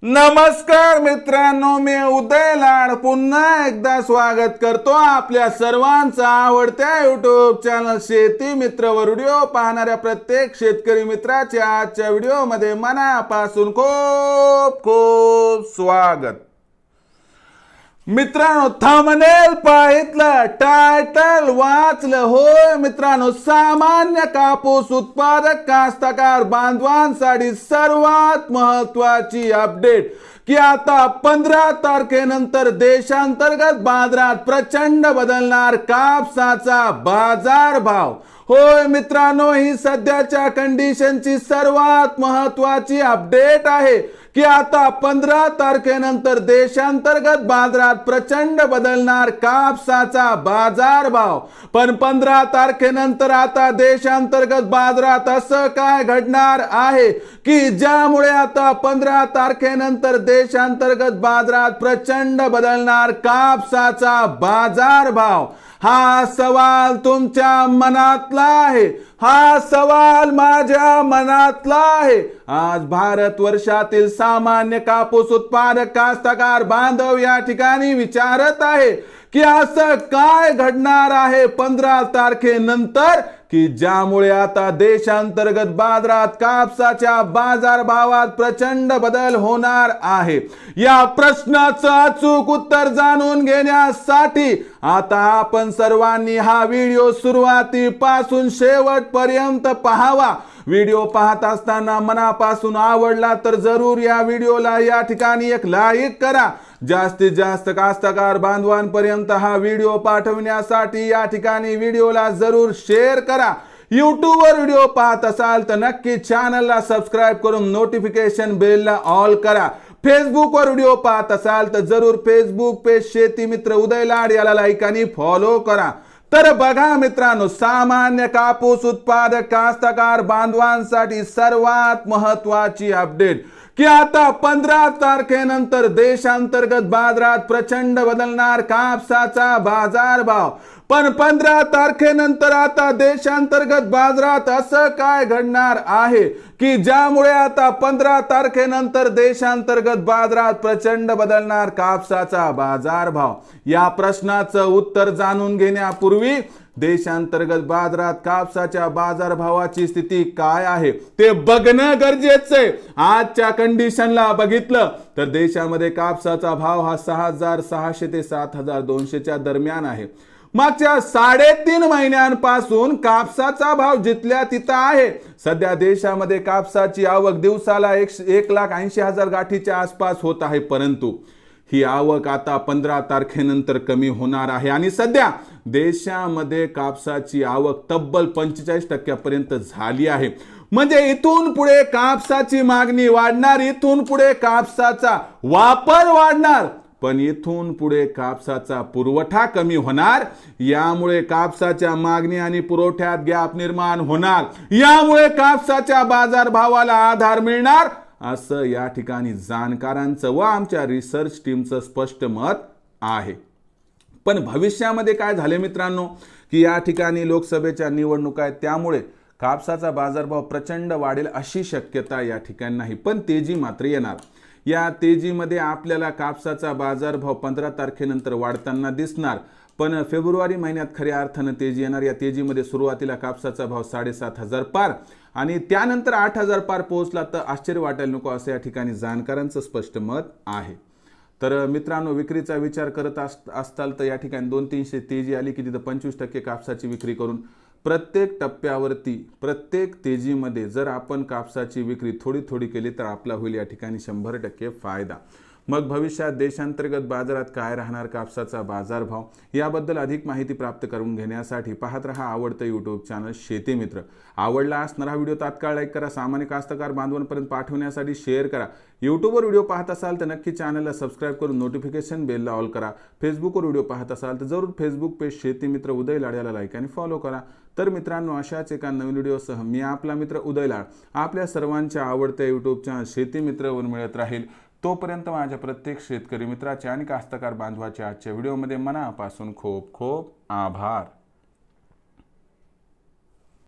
नमस्कार मित्रांनो, मी उदय लाड पुन्हा एकदा स्वागत करतो आपल्या सर्वांचा आवडत्या युट्यूब चॅनल शेती मित्र वर व्हिडिओ पाहणाऱ्या प्रत्येक शेतकरी मित्राच्या आजच्या व्हिडिओमध्ये मनापासून खूप खूप स्वागत। मित्रांनो, थंबनेल पाहितलं, टायटल वाचलं, होय मित्रांनो, सामान्य कापूस उत्पादक कास्तकार बांधवांसाठी सर्वात महत्त्वाची अपडेट की आता 15 तारखेनंतर देशांतर्गत बाजारात प्रचंड बदलणार कापसाचा बाजारभाव। होय मित्रांनो, ही सध्याच्या कंडिशनची सर्वात महत्त्वाची अपडेट आहे की आता 15 तारखेनंतर देशांतर्गत बाजारात प्रचंड बदलणार कापसाचा बाजारभाव। पण 15 तारखेनंतर आता देशांतर्गत बाजारात असं काय घडणार आहे की ज्यामुळे आता 15 तारखेनंतर देशांतर्गत बाजारात प्रचंड बदलणार कापसाचा बाजारभाव? हा सवाल तुमच्या मनातला आहे, हा सवाल माझ्या मनातला आहे। आज भारत वर्षातील सामान्य कापूस उत्पादक कास्तकार बांधव या ठिकाणी विचारत आहे की असं काय घडणार आहे 15 तारखेनंतर की ज्यामुळे आता देशांतर्गत बाजारात कापसाच्या बाजारभावात प्रचंड बदल होणार आहे। या प्रश्नाचं अचूक उत्तर जाणून घेण्यासाठी आता आपण सर्वांनी हा व्हिडिओ सुरुवातीपासून शेवटपर्यंत पाहावा। व्हिडिओ पाहत असताना मनापासून आवडला तर जरूर या व्हिडिओला या ठिकाणी एक लाईक करा। जास्तीत जास्त कास्तकार बांधवांपर्यंत हा व्हिडिओ पाठवण्यासाठी या ठिकाणी व्हिडिओला जरूर शेअर करा। YouTube वर व्हिडिओ पाहत असाल तर नक्की चॅनलला सबस्क्राइब करून नोटिफिकेशन बेलला ऑल करा। फेसबुक वर व्हिडिओ पाहत असाल तर जरूर फेसबुक पेज शेती मित्र उदय लाड याला लाईक आणि फॉलो करा। तर बघा मित्रांनो, सामान्य कापूस उत्पादक कास्तकार बांधवांसाठी सर्वात महत्त्वाची अपडेट की आता 15 तारखेनंतर देशांतर्गत बाजारात प्रचंड बदलणार कापसाचा बाजारभाव। पण 15 तारखेनंतर आता देशांतर्गत बाजारात असं काय घडणार आहे की ज्यामुळे आता 15 तारखेनंतर देशांतर्गत बाजारात प्रचंड बदलणार कापसाचा बाजारभाव? या प्रश्नाचं उत्तर जाणून घेण्यापूर्वी देशांतर्गत बाजारात कापसाच्या बाजारभावाची स्थिती काय आहे ते बघणं गरजेचं आहे। आजच्या कंडिशनला बघितलं तर देशामध्ये कापसाचा भाव हा 6,600 ते 7,200 दरम्यान आहे। मागच्या 3.5 महिन्यांपासून कापसाचा भाव जिथल्या तिथं आहे। सध्या देशामध्ये कापसाची आवक दिवसाला 1,80,000 गाठीच्या आसपास होत आहे, परंतु ही आवक आता 15 तारखेनंतर कमी होणार आहे आणि सध्या देशामध्ये कापसाची आवक तब्बल 45% पर्यंत झाली आहे। म्हणजे इथून पुढे कापसाची मागणी वाढणार, इथून पुढे कापसाचा वापर वाढणार, पण इथून पुढे कापसाचा पुरवठा कमी होणार। यामुळे कापसाच्या मागणी आणि पुरवठ्यात गॅप निर्माण होणार, यामुळे कापसाच्या बाजारभावाला आधार मिळणार, असं या ठिकाणी जाणकारांचं व आमच्या रिसर्च टीमचं स्पष्ट मत आहे। पण भविष्यामध्ये काय झाले मित्रांनो की या ठिकाणी लोकसभेच्या निवडणुका आहेत, त्यामुळे कापसाचा बाजारभाव प्रचंड वाढेल अशी शक्यता या ठिकाणी नाही, पण तेजी मात्र येणार। या तेजीमध्ये आपल्याला कापसाचा बाजारभाव 15 तारखेनंतर वाढताना दिसणार, पण फेब्रुवारी महिन्यात खऱ्या अर्थानं तेजी येणार। या तेजीमध्ये सुरुवातीला कापसाचा भाव 7,500 पार आणि त्यानंतर 8,000 पार पोहोचला तर आश्चर्य वाटायला नको, असं या ठिकाणी जाणकारांचं स्पष्ट मत आहे। तर मित्रांनो, विक्रीचा विचार करत असताल तर या ठिकाणी 200-300 तेजी आली की तिथं 25% कापसाची विक्री करून प्रत्येक टप्प्यावरती प्रत्येक तेजीमध्ये जर आपण कापसाची विक्री थोडी थोडी केली तर आपला होईल या ठिकाणी 100% फायदा। मग भविष्यात देशांतर्गत बाजारात काय राहणार कापसाचा बाजारभाव याबद्दल अधिक माहिती प्राप्त करून घेण्यासाठी पाहत रहा आवडतं यूट्यूब चॅनल शेती मित्र। आवडला असणारा व्हिडिओ तात्काळ लाईक करा, सामान्य कास्तकार बांधवांपर्यंत पाठवण्यासाठी शेअर करा। यूट्यूबवर व्हिडिओ पाहत असाल तर नक्की चॅनलला सबस्क्राइब करून नोटिफिकेशन बेलला ऑल करा। फेसबुकवर व्हिडिओ पाहत असाल तर जरूर फेसबुक पेज शेती मित्र उदय लाड याला लाईक आणि फॉलो करा। तर मित्रांनो, अशाच एका नवीन व्हिडिओसह मी आपला मित्र उदय लाड आपल्या सर्वांच्या आवडत्या यूट्यूब चॅनल शेती मित्रवर मिळत राहील। तोपर्यंत माझ्या प्रत्येक शेतकरी मित्राचे आणि कास्तकार बांधवाच्या आजच्या व्हिडिओमध्ये मनापासून खूप खूप आभार।